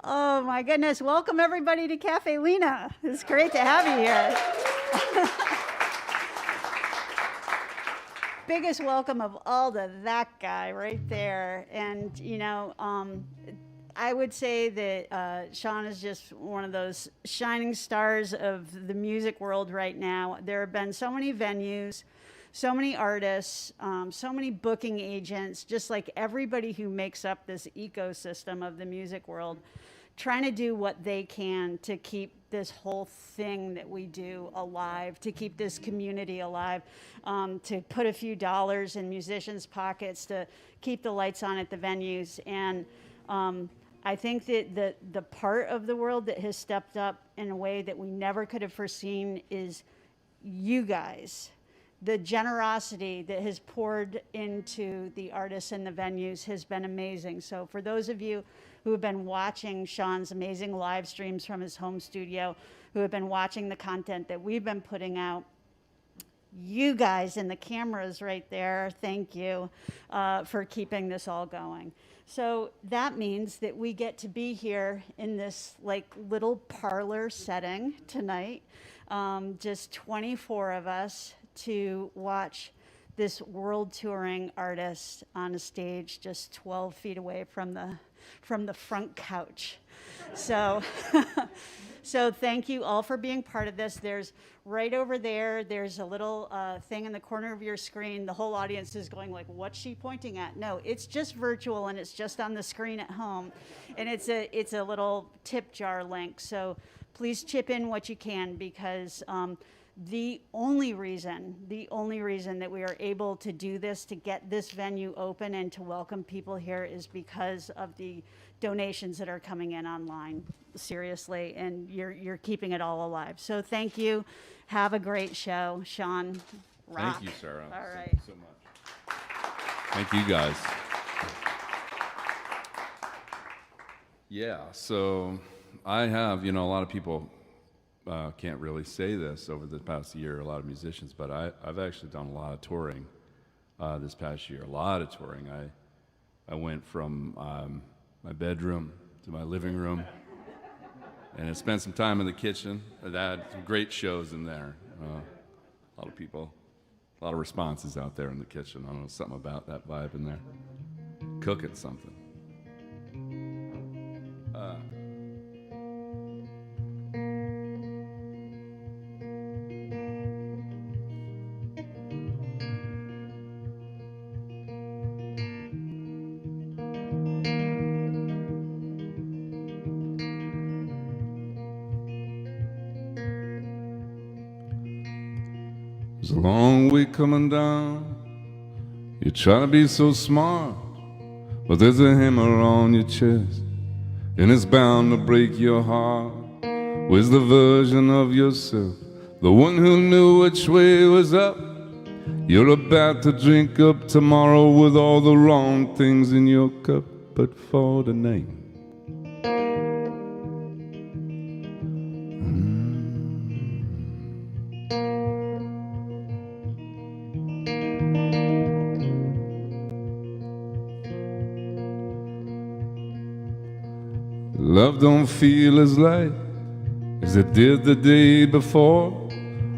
Oh my goodness. Welcome everybody to Caffe Lena. It's great to have you here. Biggest welcome of all to that guy right there. And, I would say that Sean is just one of those shining stars of the music world right now. There have been so many venues, so many artists, so many booking agents, just like everybody who makes up this ecosystem of the music world, trying to do what they can to keep this whole thing that we do alive, to keep this community alive, to put a few dollars in musicians' pockets, to keep the lights on at the venues. And I think that the part of the world that has stepped up in a way that we never could have foreseen is you guys. The generosity that has poured into the artists and the venues has been amazing. So for those of you who have been watching Sean's amazing live streams from his home studio, who have been watching the content that we've been putting out, you guys in the cameras right there, thank you for keeping this all going. So that means that we get to be here in this like little parlor setting tonight, just 24 of us to watch this world touring artist on a stage just 12 feet away from the front couch. So so thank you all for being part of this. There's right over there's a little thing in the corner of your screen. The whole audience is going like, what's she pointing at? No, it's just virtual and it's just on the screen at home. And it's a little tip jar link. So please chip in what you can, because the only reason that we are able to do this, to get this venue open and to welcome people here, is because of the donations that are coming in online. Seriously, and you're keeping it all alive. So thank you. Have a great show, Sean. Rock. Thank you, Sarah. All right. Thank you so much. Thank you, guys. Yeah, so I have, a lot of people can't really say this over the past year, a lot of musicians, but I've actually done a lot of touring this past year, a lot of touring. I went from my bedroom to my living room, and I spent some time in the kitchen. I had some great shows in there. A lot of people, a lot of responses out there in the kitchen. I don't know, something about that vibe in there. Cooking something. It's a long way coming down. You try to be so smart, but there's a hammer on your chest, and it's bound to break your heart. Where's the version of yourself, the one who knew which way was up? You're about to drink up tomorrow with all the wrong things in your cup, but for the name. Love don't feel as light as it did the day before,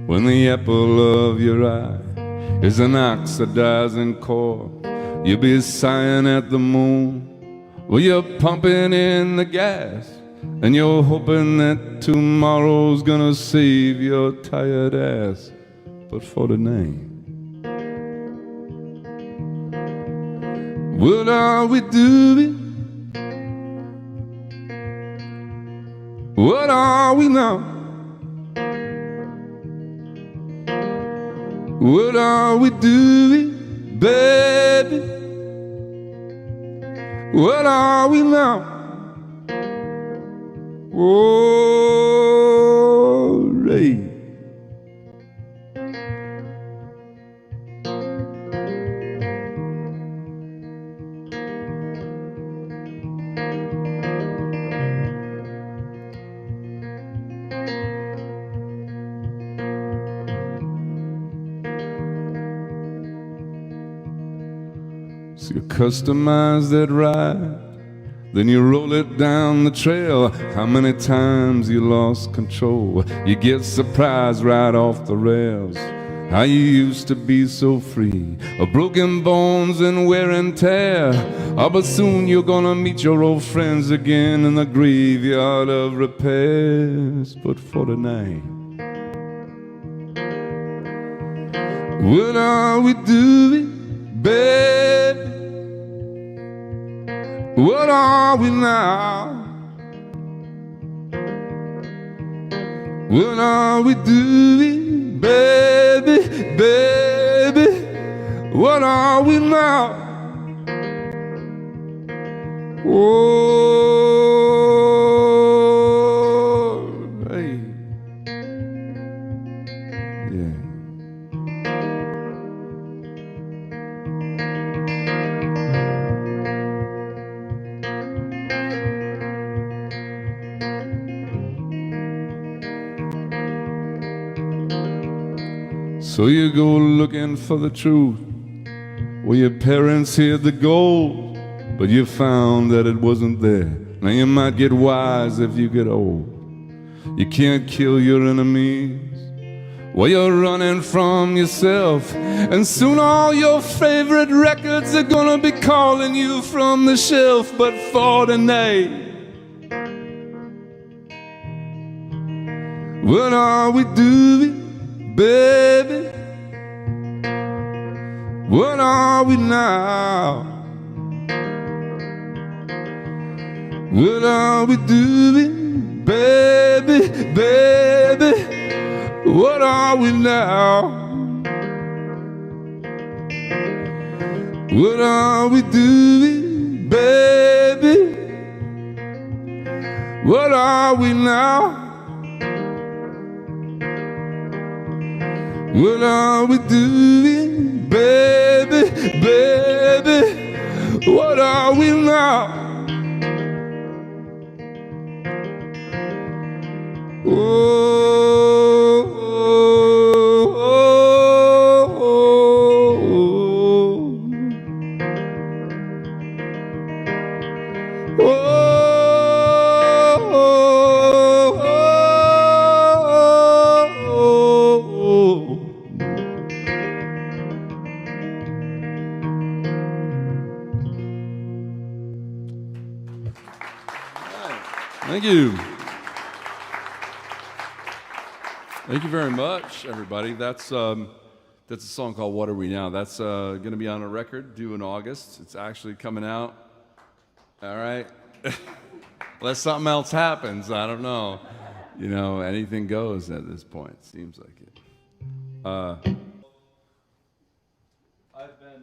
when the apple of your eye is an oxidizing core. You'll be sighing at the moon while you're pumping in the gas, and you're hoping that tomorrow's gonna save your tired ass, but for the name. What are we doing? What are we now? What are we doing, baby? What are we now? Oh, Ray. So you customize that ride, then you roll it down the trail. How many times you lost control? You get surprised right off the rails. How you used to be so free, of broken bones and wear and tear. Oh, but soon you're gonna meet your old friends again in the graveyard of repairs. But for tonight, what are we doing, babe? What are we now? What are we doing, baby, baby? What are we now? Oh, hey, yeah. So you go looking for the truth, where your parents hid the gold, but you found that it wasn't there. Now you might get wise if you get old. You can't kill your enemies while you're running from yourself, and soon all your favorite records are gonna be calling you from the shelf. But for tonight, what are we doing, baby? What are we now? What are we doing, baby, baby? What are we now? What are we doing, baby? What are we now? What are we doing, baby, baby? What are we now? Oh, oh, oh, oh, oh, oh. Thank you. Thank you very much, everybody. That's a song called "What Are We Now." That's going to be on a record due in August. It's actually coming out. All right. Unless something else happens, I don't know. You know, anything goes at this point. Seems like it. I've been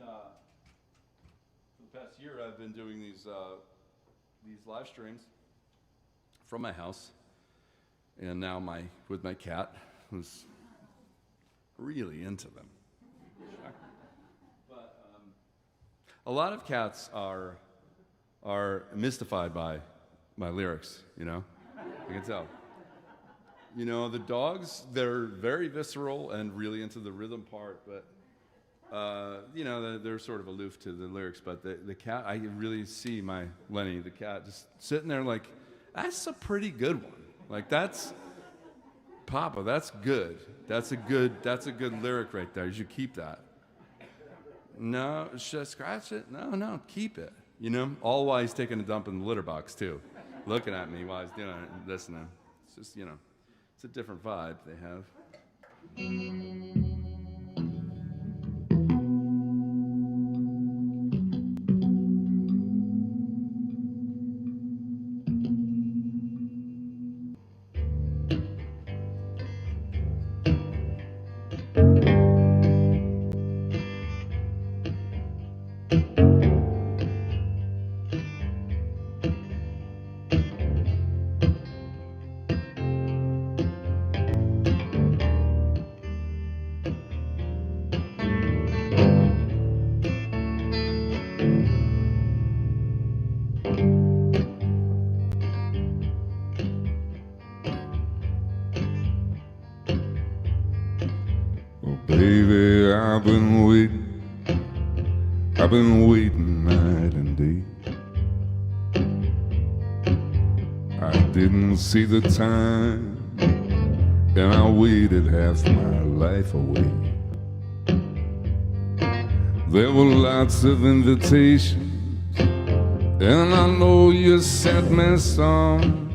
for the past year. I've been doing these live streams from my house, and now with my cat, who's really into them. But a lot of cats are mystified by my lyrics. You know, I can tell. You know, the dogs, they're very visceral and really into the rhythm part, but you know, they're sort of aloof to the lyrics. But the cat, I can really see my Lenny, the cat, just sitting there like, that's a pretty good one. Like, that's Papa, that's good. That's a good lyric right there. You should keep that. No, should I scratch it? No, keep it. You know, all while he's taking a dump in the litter box too, looking at me while he's doing it and listening. It's just, you know, it's a different vibe they have. Baby, I've been waiting night and day. I didn't see the time, and I waited half my life away. There were lots of invitations, and I know you sent me some.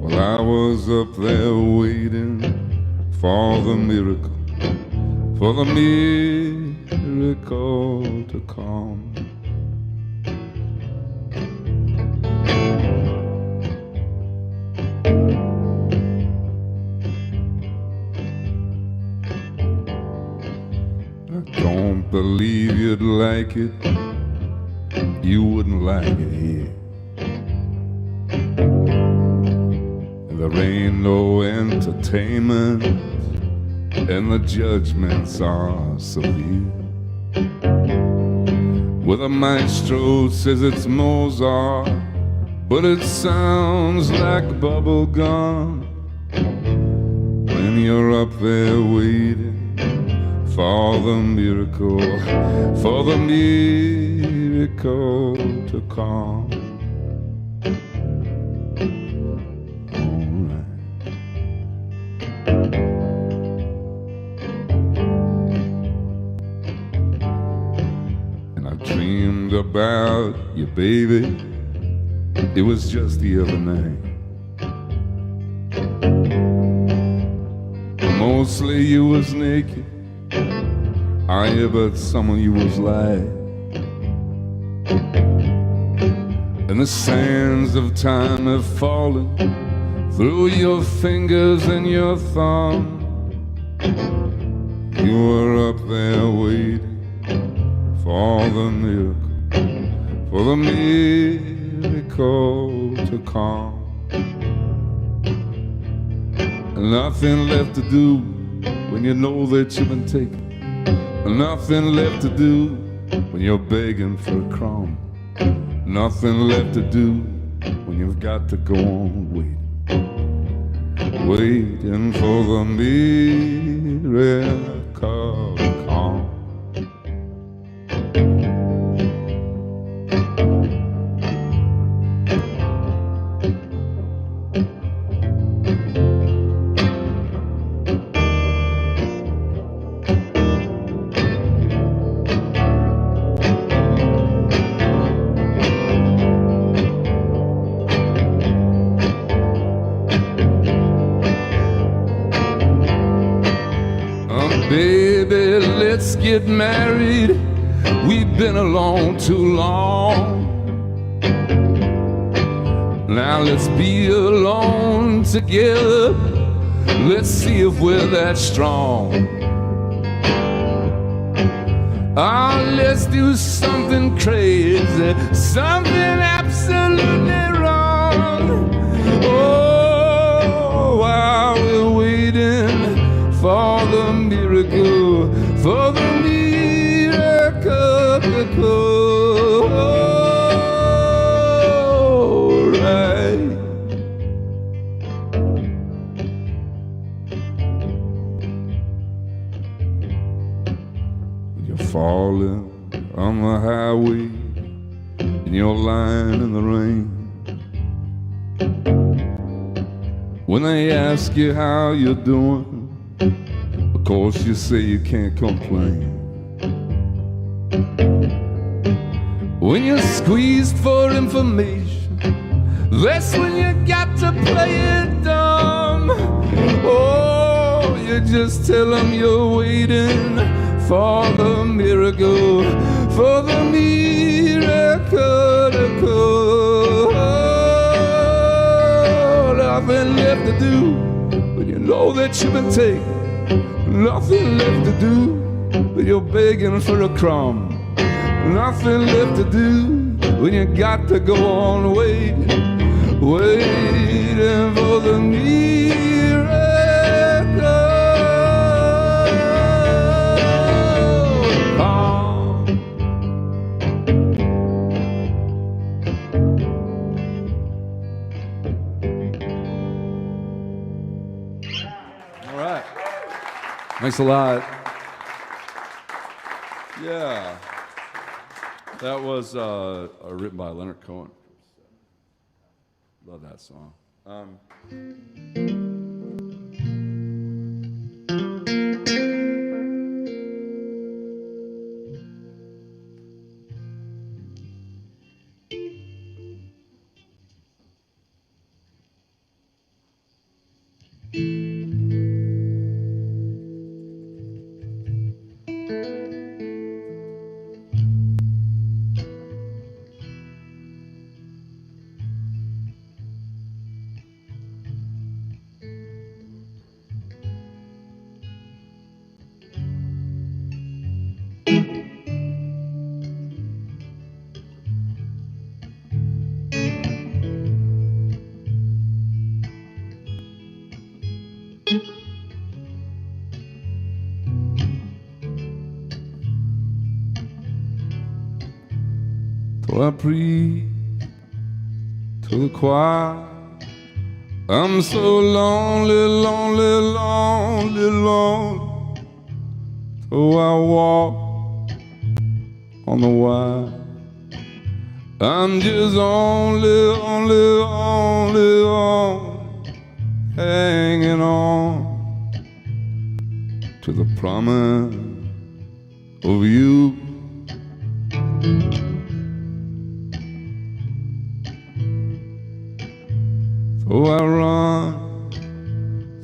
Well, I was up there waiting for the miracle, for the miracle to come. I don't believe you'd like it, you wouldn't like it here. There ain't no entertainment, and the judgments are severe. Well, the maestro says it's Mozart, but it sounds like bubble gum when you're up there waiting for the miracle, for the miracle to come. Dreamed about you, baby. It was just the other night. Mostly you was naked, but some of you was light. And the sands of time have fallen through your fingers and your thumb. You were up there waiting for the miracle to come. And nothing left to do when you know that you've been taken. And nothing left to do when you're begging for a crumb. Nothing left to do when you've got to go on waiting for the miracle to come. Baby, let's get married. We've been alone too long. Now let's be alone together. Let's see if we're that strong. Oh, let's do something crazy, something absolutely wrong. Oh, while we're waiting for the miracle, for the miracle to come. Right. When you're falling on the highway and you're lying in the rain, when they ask you how you're doing, of course you say you can't complain. When you're squeezed for information, that's when you got to play it dumb. Oh, you just tell them you're waiting for the miracle, for the miracle to come. Nothing left to do when you know that you've been taken. Nothing left to do when you're begging for a crumb. Nothing left to do when you got to go on waiting for the miracle. All right. Thanks a lot. Yeah. That was written by Leonard Cohen. Love that song. So I preach to the choir. I'm so lonely, lonely, lonely, lonely. So I walk on the wire. I'm just only, only, only, only hanging on to the promise of you. So I run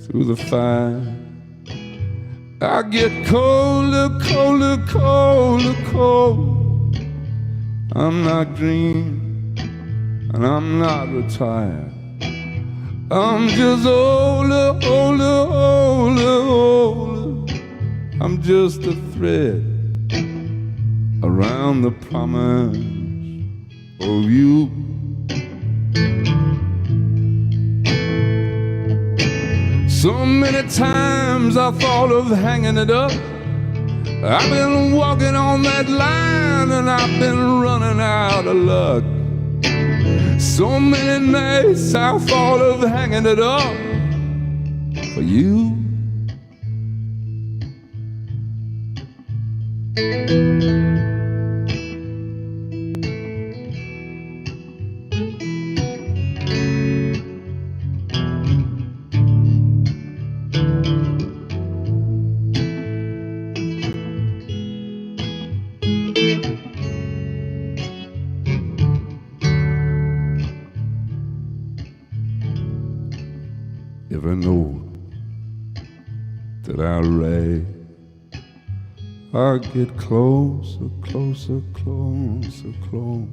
through the fire. I get colder, colder, colder, cold. I'm not dreaming and I'm not retired. I'm just older, older, older, older. I'm just a thread around the promise of you. So many times I thought of hanging it up. I've been walking on that line and I've been running out of luck. So many nights I thought of hanging it up for you. Every note that I write, I get closer, closer, closer, close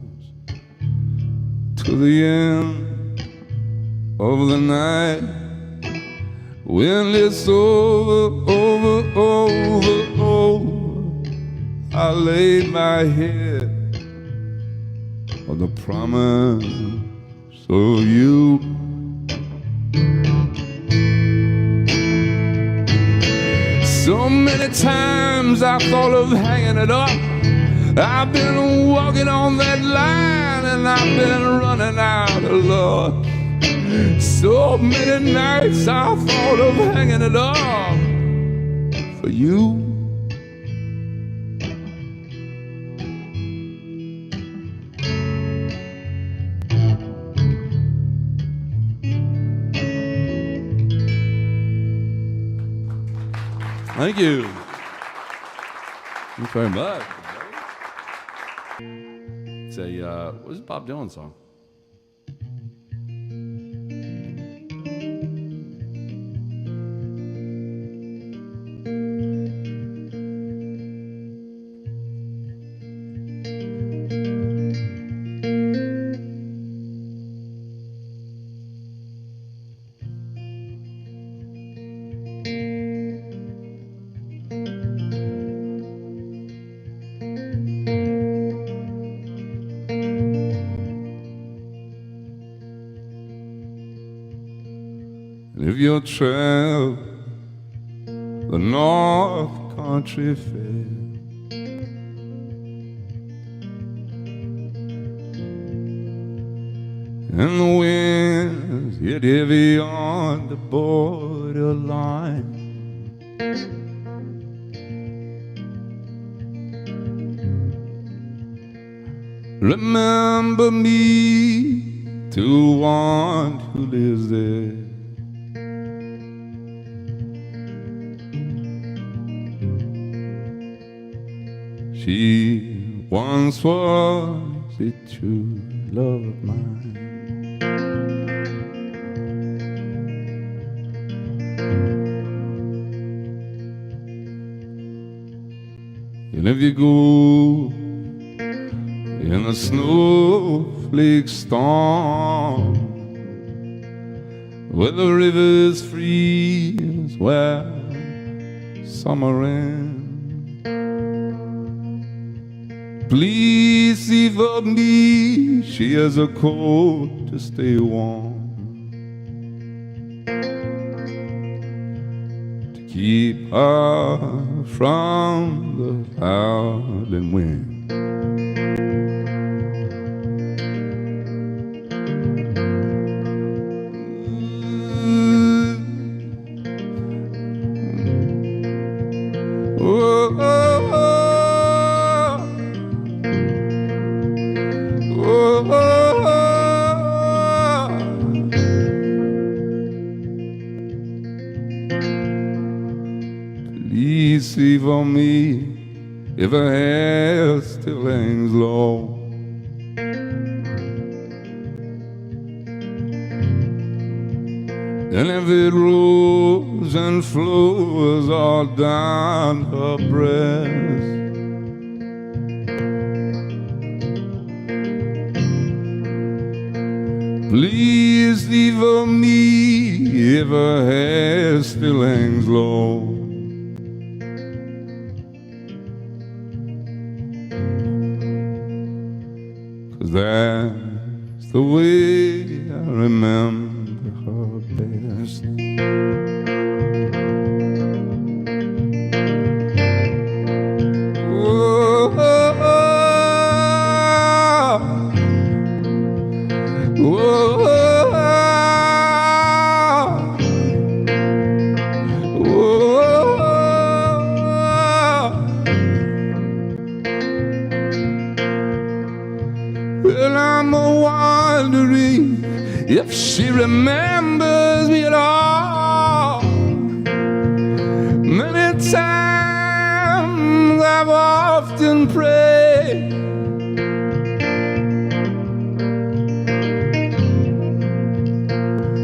to the end of the night. When it's over, over, over, over, I lay my head on the promise of you. So many times I thought of hanging it up. I've been walking on that line and I've been running out of luck. So many nights I thought of hanging it up for you. Thank you. Thanks very much. It's a, what is a Bob Dylan song? If you're traveling the North Country Fair, and the winds hit heavy on the borderline, remember me to one who lives there. She once was a true love of mine. And if you go in a snowflake storm, where the rivers freeze where summer ends, please see for me she has a coat to stay warm, to keep her from the howling wind. Please see for me if her hair still hangs low, and if it rolls and flows all down her breast. Please leave for me if her hair still hangs low, 'cause that's the way I remember her best. Well, I'm wondering if she remembers me at all. Many times I've often prayed,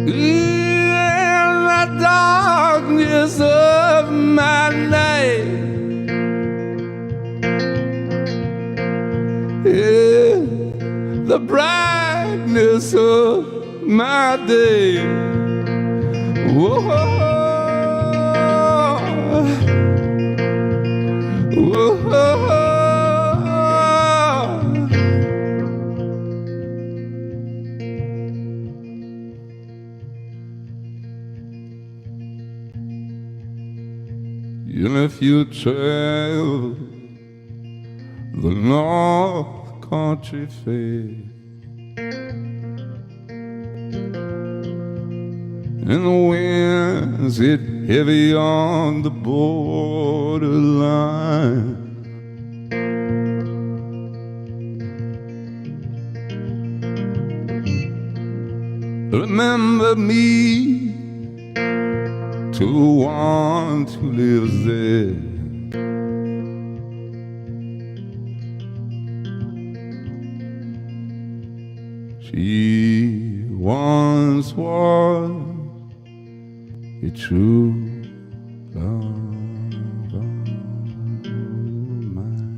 in the darkness of my night. Yeah, the brightness of my day. Whoa, whoa. And if you travel the North Country Fair, and the winds hit heavy on the borderline, remember me to one who lives there. She once was a true love of mine.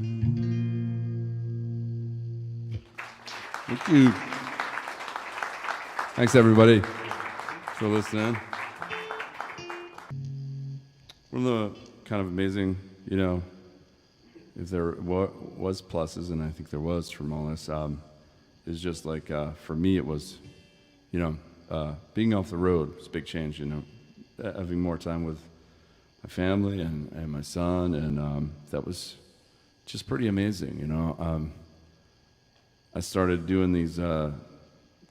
Thank you. Thanks, everybody, for listening. One of the kind of amazing, if there was pluses, and I think there was from all this, is just like, for me, it was, being off the road was a big change, having more time with my family and my son, and that was just pretty amazing, I started doing these,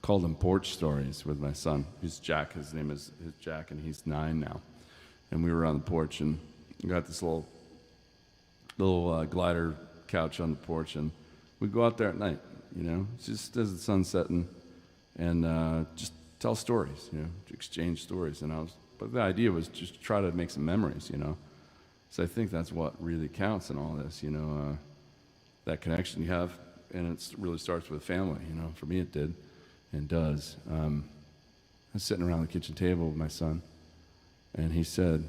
called them porch stories with my son. He's Jack, his name is Jack, and he's 9 now. And we were on the porch, and we got this little glider couch on the porch, and we'd go out there at night, just as the sun's setting, and just tell stories, exchange stories. But the idea was just to try to make some memories, So I think that's what really counts in all this, that connection you have, and it really starts with family, For me, it did, and does. I was sitting around the kitchen table with my son, and he said,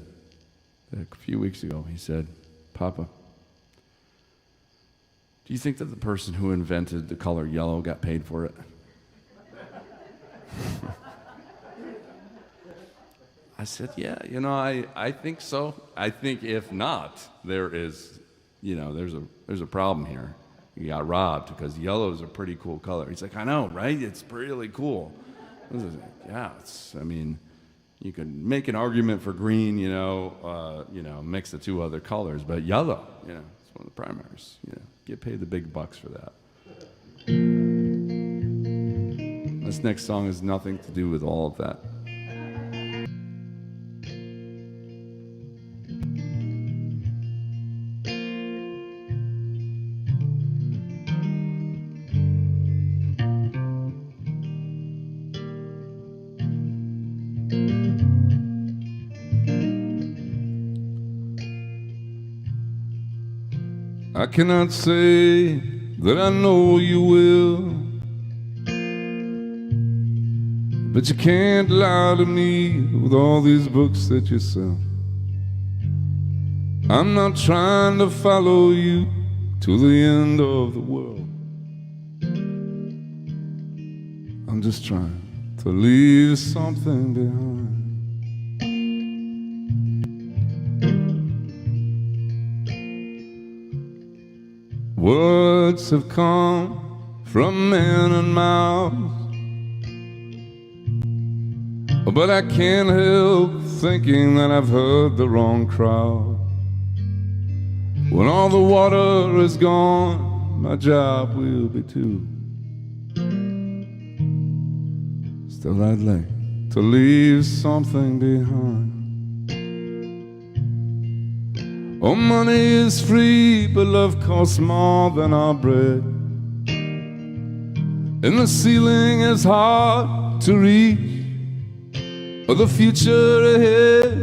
a few weeks ago, he said, "Papa, do you think that the person who invented the color yellow got paid for it?" I said, "Yeah, I think so. I think if not, there's a problem here. You got robbed because yellow is a pretty cool color." He's like, "I know, right? It's really cool." I was like, "Yeah, you could make an argument for green, mix the two other colors, but yellow, it's one of the primaries. Get paid the big bucks for that." This next song has nothing to do with all of that. I cannot say that I know you will, but you can't lie to me with all these books that you sell. I'm not trying to follow you to the end of the world. I'm just trying to leave something behind. Words have come from men and mouths, but I can't help thinking that I've heard the wrong crowd. When all the water is gone, my job will be too. Still I'd like to leave something behind. Oh, money is free, but love costs more than our bread. And the ceiling is hard to reach, or the future ahead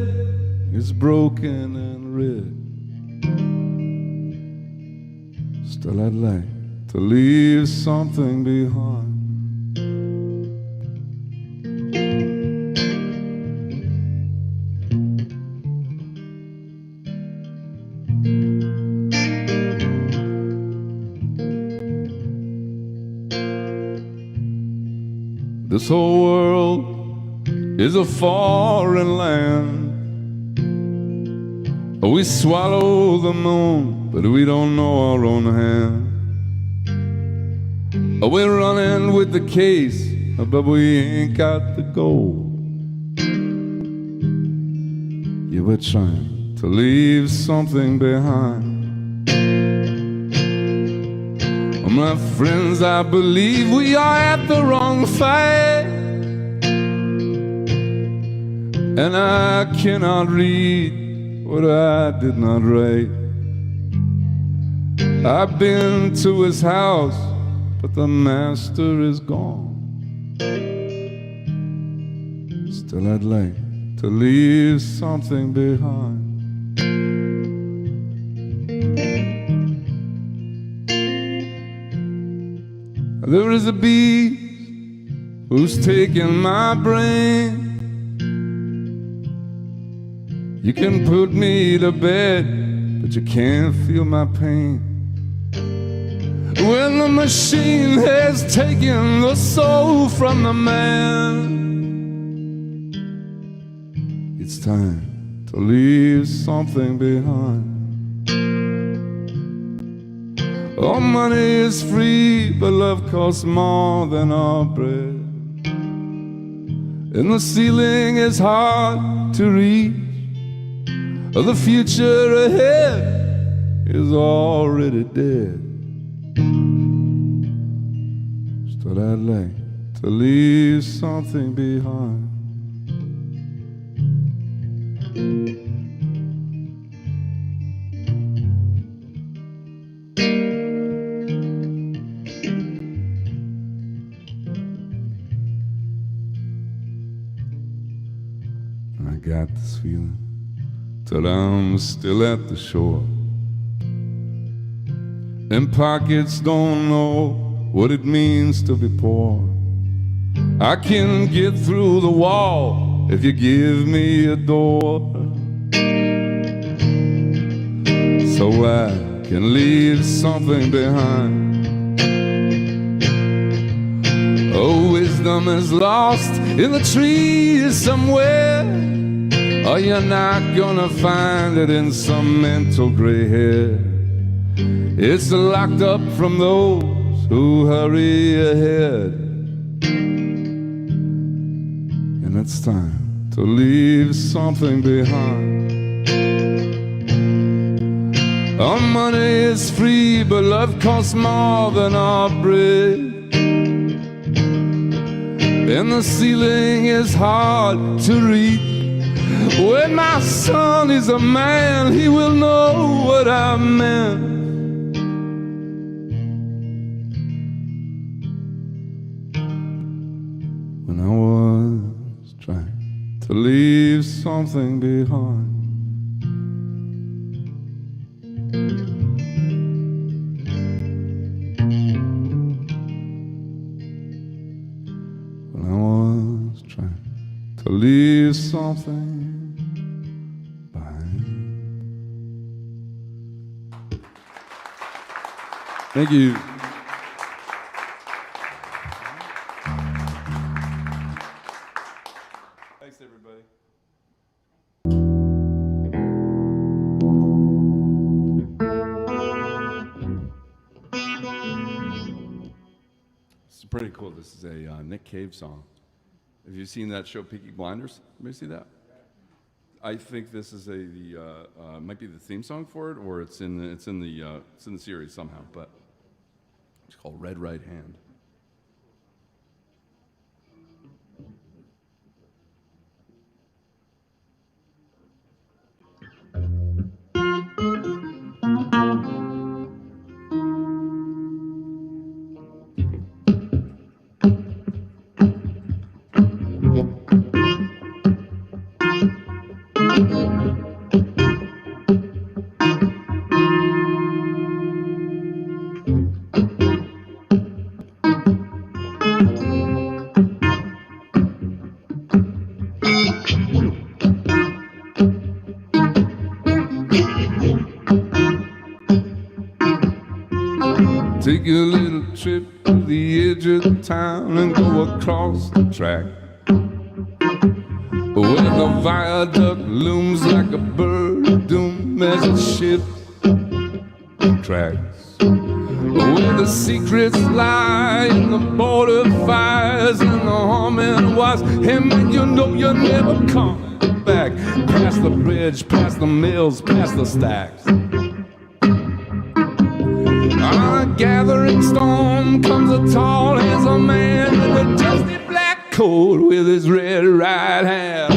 is broken and red. Still I'd like to leave something behind. This whole world is a foreign land. We swallow the moon, but we don't know our own hand. We're running with the case, but we ain't got the gold. Yeah, we're trying to leave something behind. My friends, I believe we are at the wrong fight, and I cannot read what I did not write. I've been to his house, but the master is gone. Still I'd like to leave something behind. There is a beast who's taking my brain. You can put me to bed, but you can't feel my pain. When the machine has taken the soul from the man, it's time to leave something behind. Oh, money is free, but love costs more than our bread. And the ceiling is hard to reach. The future ahead is already dead. Still I'd like to leave something behind. got this feeling that I'm still at the shore, and pockets don't know what it means to be poor. I can get through the wall if you give me a door, so I can leave something behind. Oh, wisdom is lost in the trees somewhere, or you're not gonna find it in some mental gray hair. It's locked up from those who hurry ahead, and it's time to leave something behind. Our money is free, but love costs more than our bread, and the ceiling is hard to reach. When my son is a man, he will know what I meant. When I was trying to leave something behind. When I was trying to leave something behind. Thank you. Thanks, everybody. It's pretty cool. This is a Nick Cave song. Have you seen that show, Peaky Blinders? Anybody see that? I think this is might be the theme song for it, or it's in the series somehow. But it's called Red Right Hand. Take a little trip to the edge of the town and go across the track, where the viaduct looms like a bird of doom as it shifts and cracks, where the secrets lie in the border fires and the humming was, and man, you know you're never coming back. Past the bridge, past the mills, past the stacks. On a gathering storm comes a tall, handsome man in a dusty black coat with his red right hand.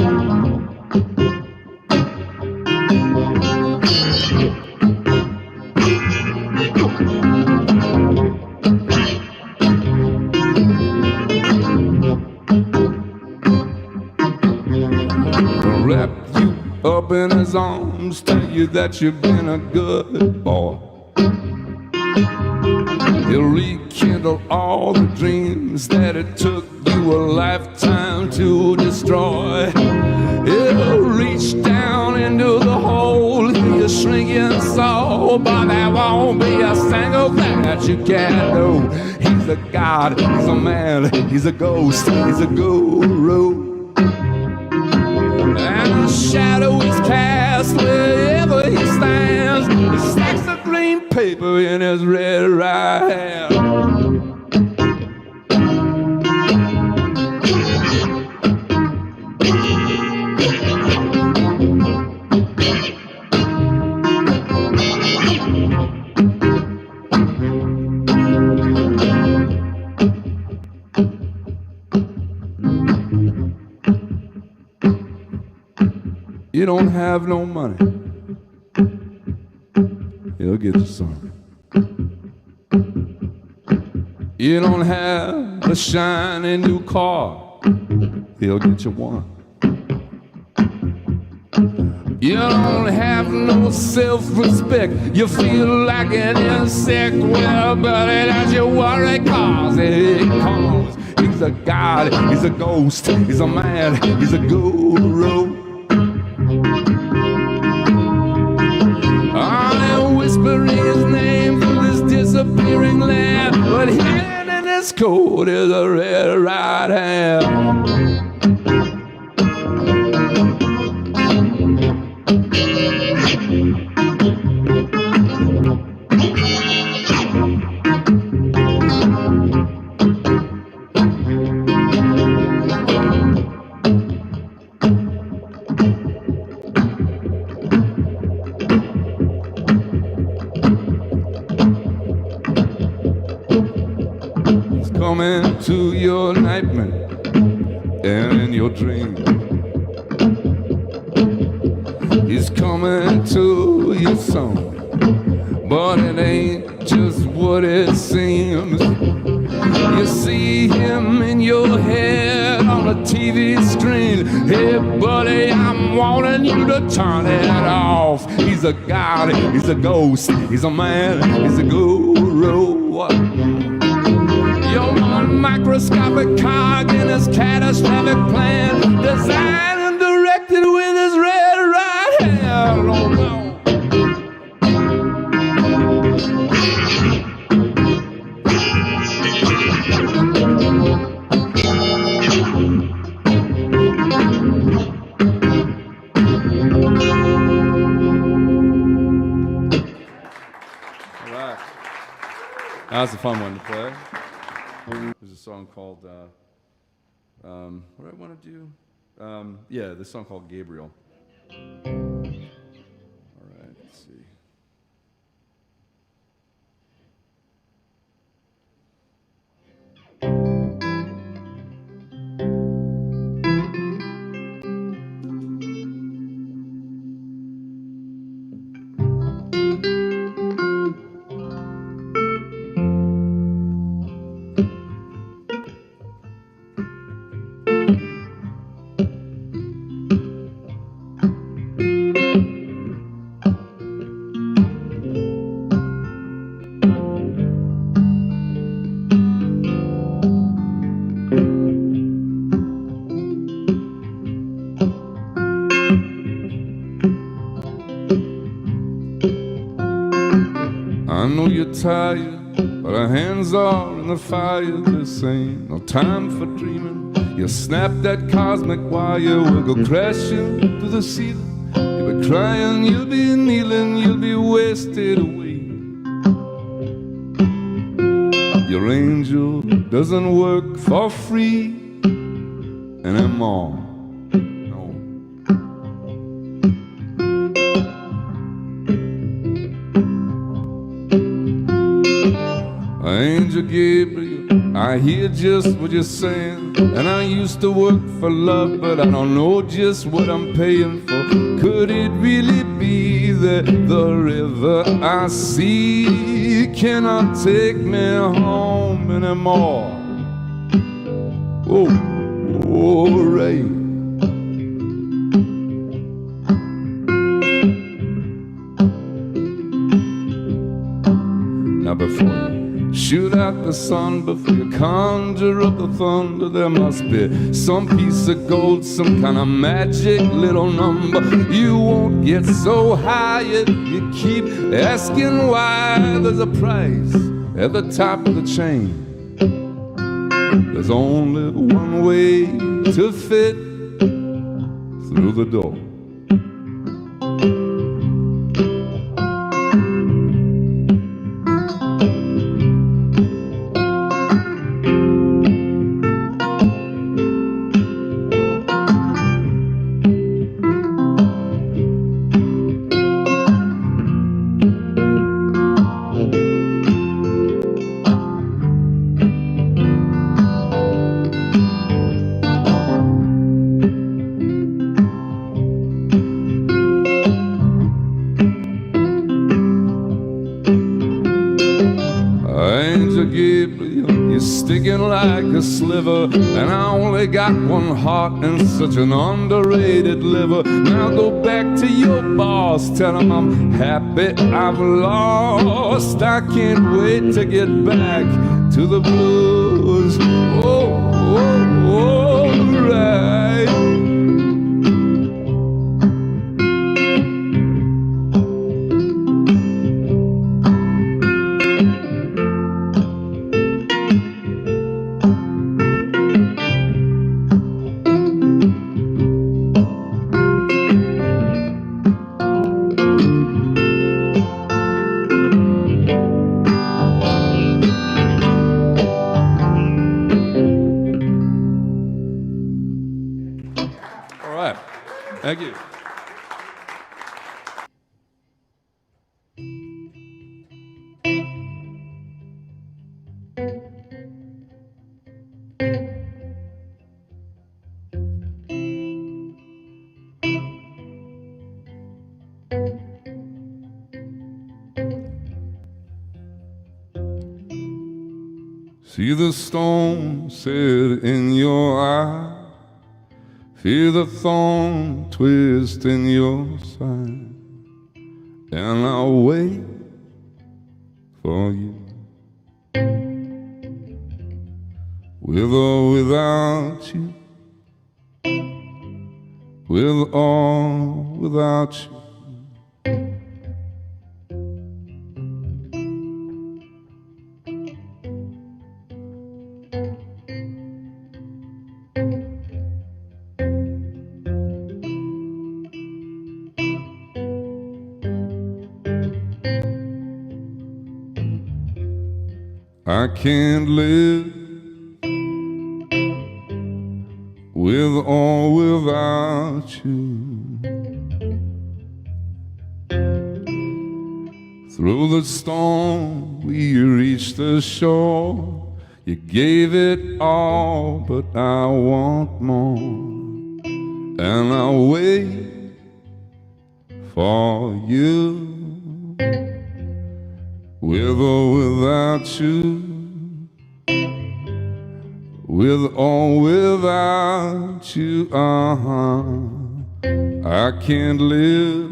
He'll wrap you up in his arms, tell you that you've been a good boy. He'll rekindle all the dreams that it took you a lifetime to destroy. He'll reach down into the hole in your shrinking soul, but there won't be a single thing that you can't do. He's a god, he's a man, he's a ghost, he's a guru. And the shadow is cast wherever he stands. He stacks the green paper in his red right hand. You don't have no money, he'll get you some. You don't have a shiny new car, he'll get you one. You don't have no self-respect. You feel like an insect. Well, buddy, that's your worry, cause it comes. He's a god, he's a ghost, he's a man, he's a guru. I'm whispering his name through this disappearing land, but hidden in his coat is a red right hand. Coming to your nightmare and in your dream. He's coming to your song, but it ain't just what it seems. You see him in your head on a TV screen. Hey buddy, I'm wanting you to turn it off. He's a god, he's a ghost, he's a man, he's a guru. You're one microscopic cog in his catastrophic plan, designed and directed with his red right hand. Oh, no. All right. That was a fun one to play. There's a song called, what do I want to do? Yeah, this song called Gabriel. All right, let's see. I know you're tired, but our hands are in the fire. This ain't no time for dreaming. You snap that cosmic wire, we'll go crashing to the ceiling. You'll be crying, you'll be kneeling, you'll be wasted away. Your angel doesn't work for free anymore. Angel Gabriel, I hear just what you're saying. And I used to work for love, but I don't know just what I'm paying for. Could it really be that the river I see cannot take me home anymore? Oh, rain. Now before you shoot out the sun, before you conjure up the thunder, there must be some piece of gold, some kind of magic little number. You won't get so high if you keep asking why. There's a price at the top of the chain. There's only one way to fit through the door. shaking like a sliver, and I only got one heart and such an underrated liver. Now go back to your boss, tell him I'm happy I've lost. I can't wait to get back to the blues. Oh, oh, oh, right. All right. Thank you. See the storm set in your eye, feel the thorn twist in your side, and I'll wait for you. With or without you, with or without you. I can't live with or without you. Through the storm we reached the shore. You gave it all, but I want more, and I'll wait for you. With or without you, with or without you, I can't live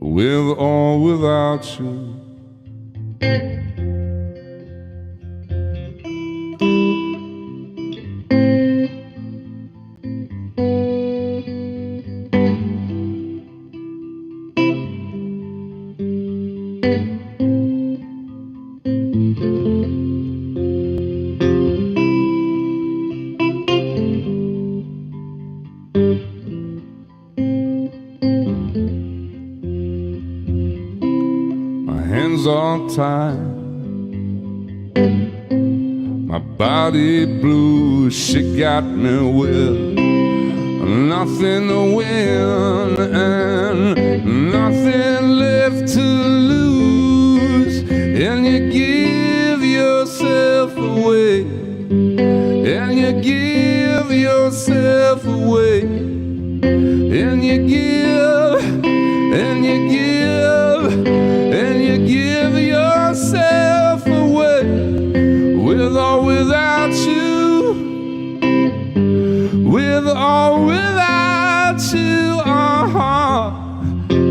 with or without you. My hands are tied, my body blue. She got me with nothing to win and nothing left to lose. And you give yourself away, and you give yourself away, and you give, and you give, and you give yourself away. With or without you, with or without you,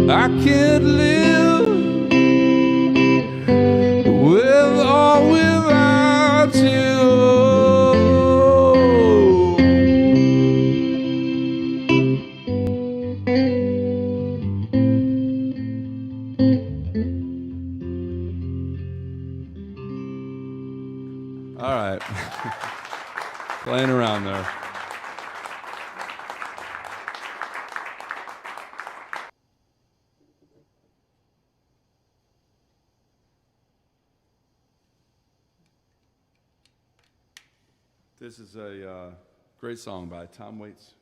I can't live with or without you. All right. Playing around there. This is a great song by Tom Waits.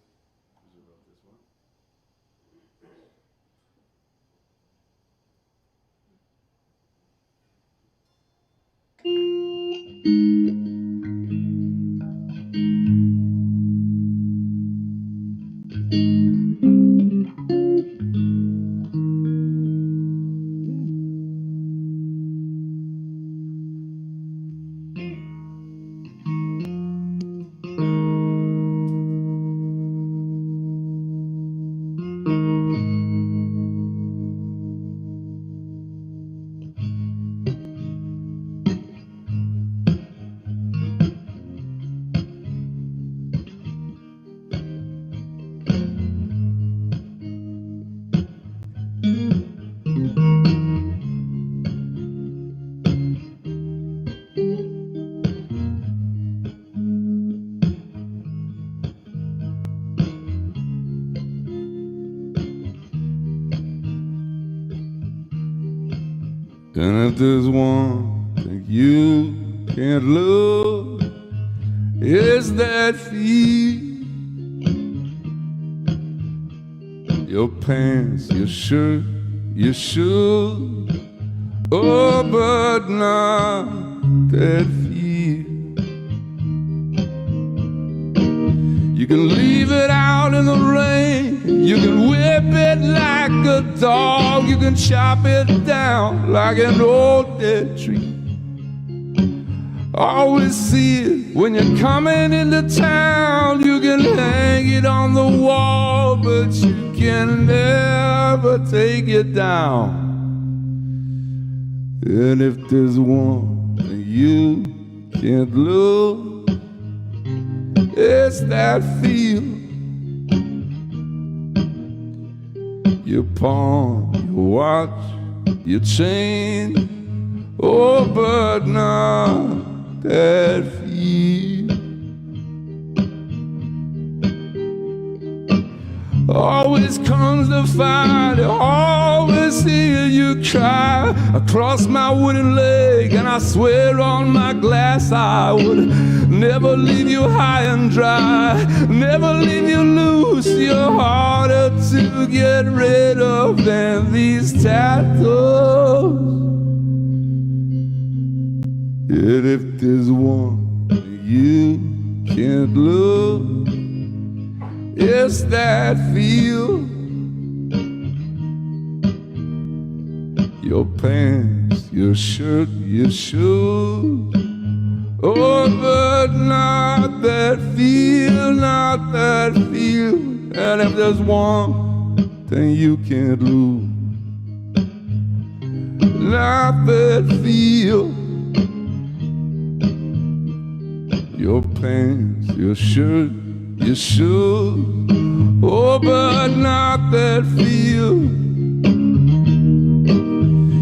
And if there's one thing you can't love, it's that feel. Your pants, your shirt, your shoes, oh, but not that feel. You can leave it out in the rain, you can whip it like a dog, you can chop it down like an old dead tree. Always see it when you're coming into town, you can hang it on the wall, but you can never take it down. And if there's one thing you can't lose, it's that feel. Your pawn, your watch, your chain, oh, but not that feel. Always comes to find it, always hear you cry across my wooden leg, and I swear on my glass I would never leave you high and dry, never leave you loose. You're harder to get rid of than these tattoos. And if there's one you can't lose, it's that feel. Your pants, your shirt, your shoes, oh, but not that feel, not that feel. And if there's one thing you can't lose, not that feel. Your pants, your shirt, your shoes, oh, but not that feel.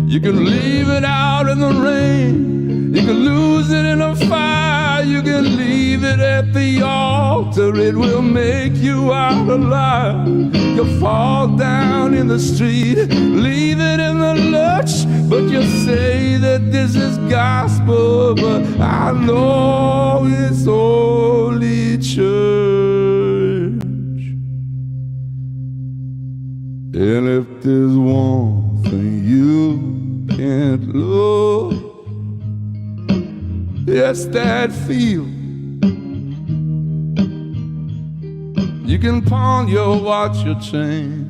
You can leave it out in the rain, you can lose it in a fire, you can leave it at the altar, it will make you out alive. You'll fall down in the street, leave it in the lurch, but you say that this is gospel, but I know it's only church. And if there's one thing you can't lose, it's that feel. You can pawn your watch, your chain,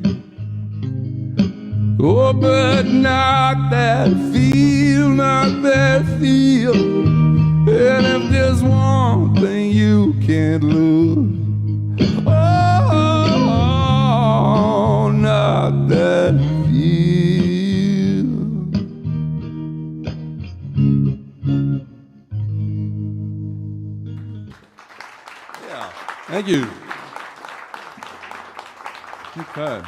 oh, but not that feel, not that feel. And if there's one thing you can't lose, oh, not that feel. Yeah, thank you. Okay.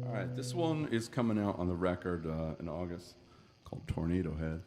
All right, this one is coming out on the record in August, called Tornado Head.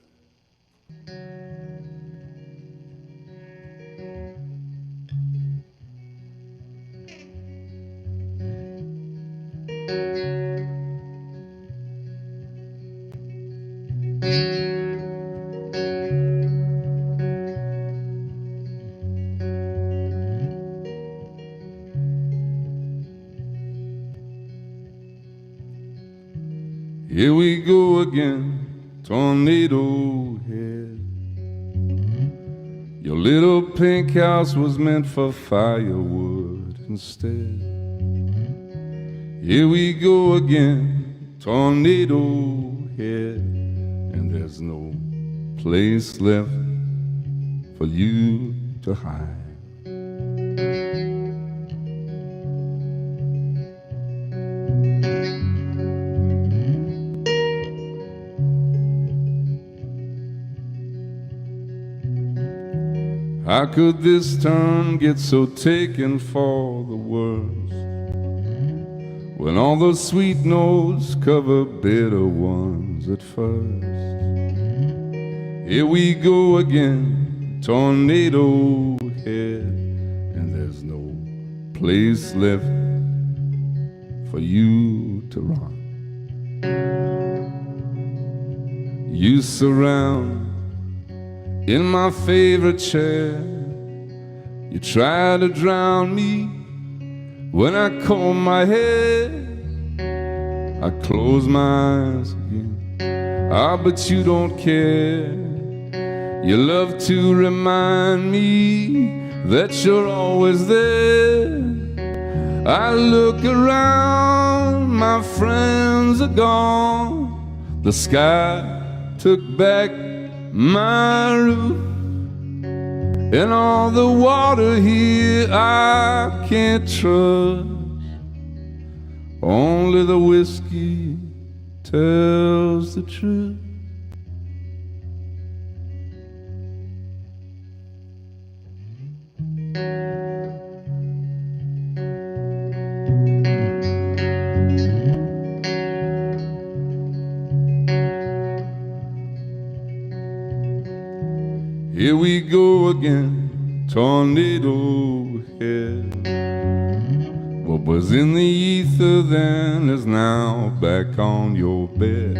Here we go again, Tornado Head. Your little pink house was meant for firewood instead. Here we go again, Tornado Head, and there's no place left for you to hide. How could this town get so taken for the worse, when all the sweet notes cover bitter ones at first? Here we go again, tornado head, and there's no place left for you to run. You surround in my favorite chair. You try to drown me when I comb my hair. I close my eyes again, but you don't care. You love to remind me that you're always there. I look around, my friends are gone. The sky took back my roof, and all the water here I can't trust. Only the whiskey tells the truth. Here we go again, tornado head. What was in the ether then is now back on your bed.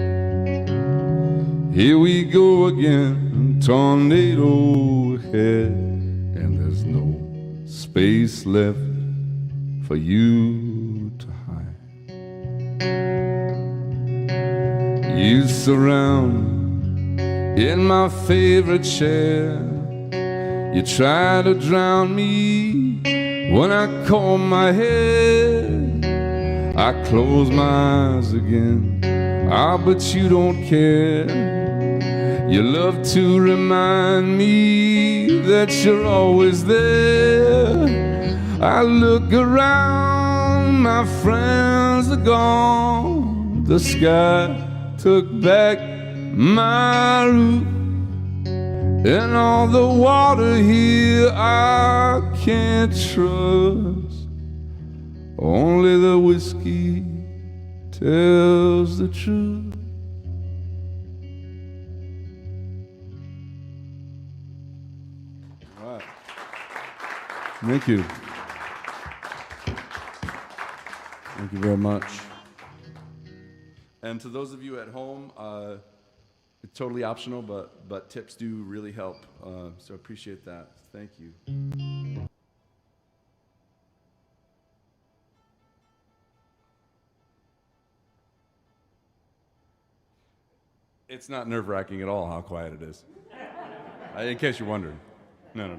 Here we go again, tornado head, and there's no space left for you to hide. You surround in my favorite chair. You try to drown me when I comb my hair. I close my eyes again, but you don't care. You love to remind me that you're always there. I look around, my friends are gone. The sky took back my roof, and all the water here I can't trust. Only the whiskey tells the truth. All right. Thank you. Thank you very much. And to those of you at home, it's totally optional, but tips do really help. So I appreciate that. Thank you. It's not nerve-wracking at all how quiet it is. In case you're wondering. No.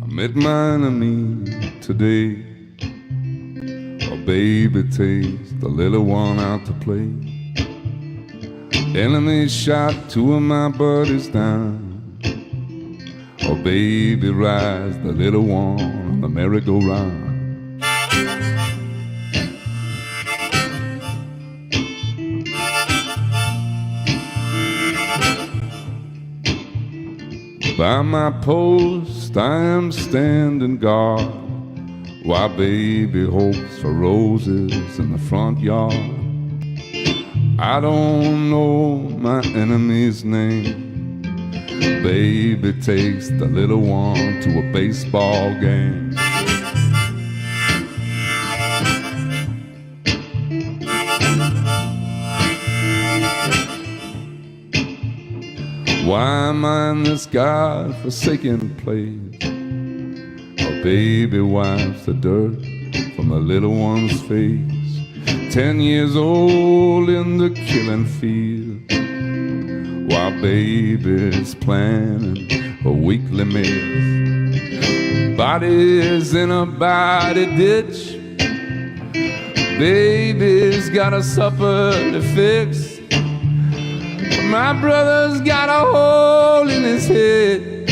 Met my enemy today. Oh, baby, takes the little one out to play. Enemy shot two of my buddies down. Oh, baby, rides the little one on the merry-go-round. By my post I am standing guard, while baby hopes for roses in the front yard. I don't know my enemy's name. Baby takes the little one to a baseball game. Why am I in this God-forsaken place? Oh, baby wipes the dirt from the little one's face. 10 years old in the killing field. while baby's planning a weekly meal. Body's in a body ditch, baby's got a supper to fix. My brother's got a hole in his head,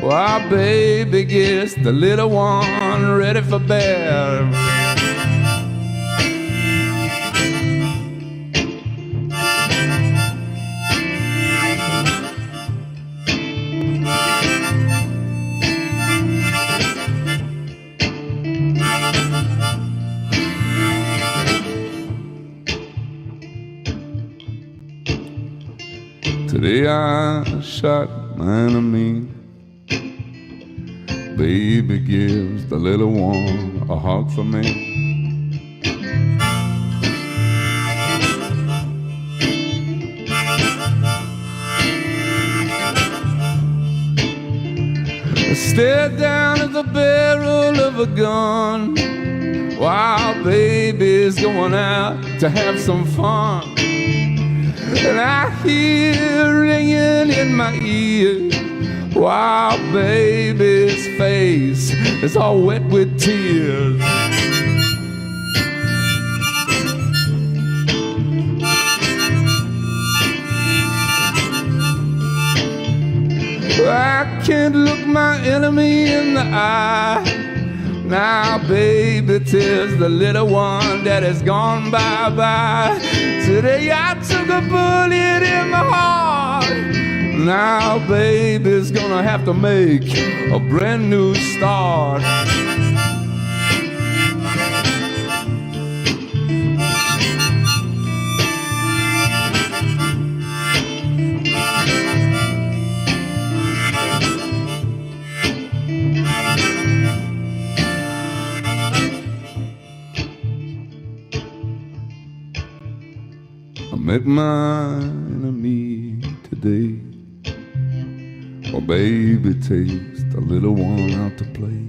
while baby gets the little one ready for bed. Today I shot my enemy. Baby gives the little one a hug for me. I stared down at the barrel of a gun while baby's going out to have some fun. And I hear ringing in my ear while baby's face is all wet with tears. I can't look my enemy in the eye. Now baby tells the little one that has gone bye-bye. Today I took a bullet in my heart. Now baby's gonna have to make a brand new start. I met my enemy today. Well, baby takes the little one out to play.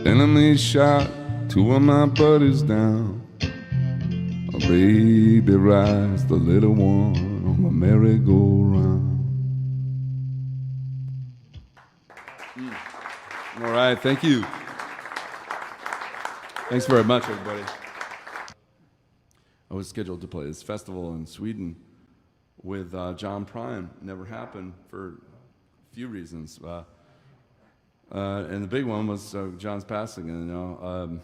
Enemy shot two of my buddies down. A baby rides the little one on the merry-go-round. All right, thank you. Thanks very much, everybody. I was scheduled to play this festival in Sweden with John Prine. Never happened for a few reasons. And the big one was John's passing. And,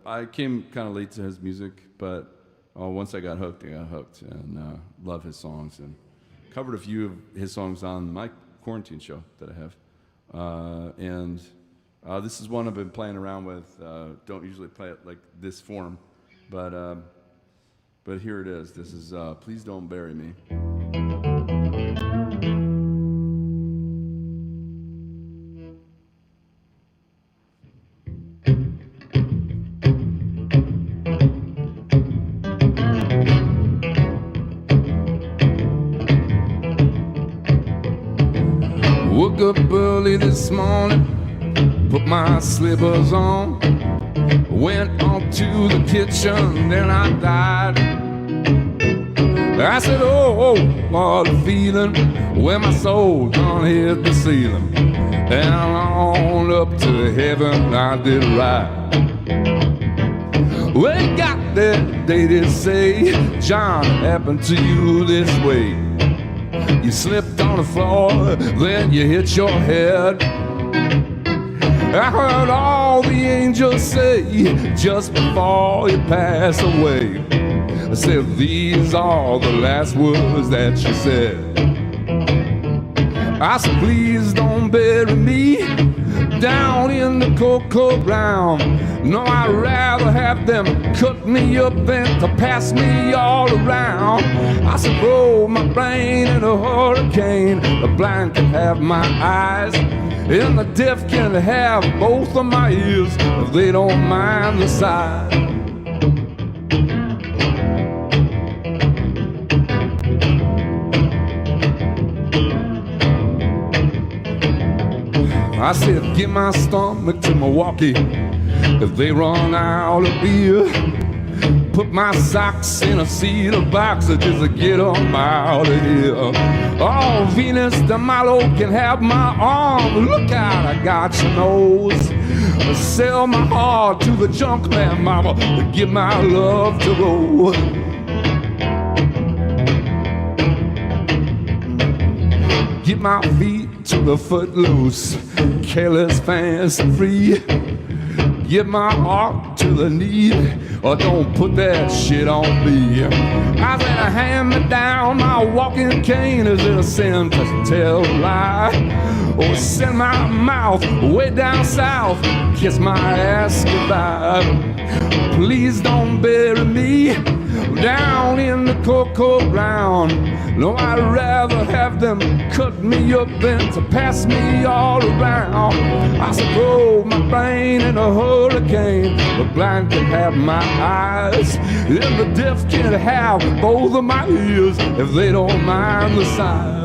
I came kind of late to his music, but once I got hooked, and love his songs. And covered a few of his songs on my quarantine show that I have. This is one I've been playing around with. Don't usually play it like this form. But here it is. This is Please Don't Bury Me. Woke up early this morning, put my slippers on, went on to the kitchen, then I died. I said, oh, what a feeling when my soul done hit the ceiling. And on up to heaven I did right. Well, it got there, they did say, John, it happened to you this way. You slipped on the floor, then you hit your head. I heard all the angels say just before you pass away. I said, these are the last words that you said. I said, please don't bury me down in the cocoa ground. No, I'd rather have them cut me up than to pass me all around. I said, roll my brain in a hurricane. The blind can have my eyes, and the deaf can have both of my ears if they don't mind the size. I said, give my stomach to Milwaukee if they run out of beer. Put my socks in a cedar box just to get them out of here. Oh, Venus de Milo can have my arm. Look out, I got your nose. Sell my heart to the junk man, mama, to get my love to roll. Get my feet to the footloose, careless, fancy free. Give my heart to the need, or don't put that shit on me. I said, hand me down my walking cane. Is it a sin to tell a lie? Or send my mouth way down south, kiss my ass goodbye? Please don't bury me down in the cocoa ground. No, I'd rather have them cut me up than to pass me all around. I said, throw my brain in a hurricane. The blind can have my eyes, and the deaf can have both of my ears if they don't mind the size.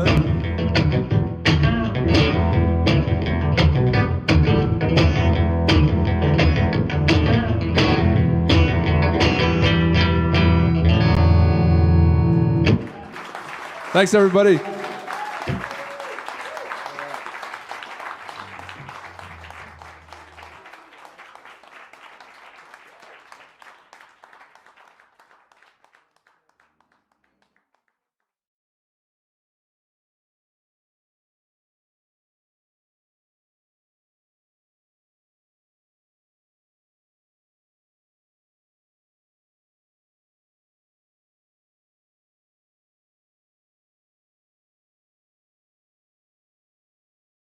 Thanks, everybody.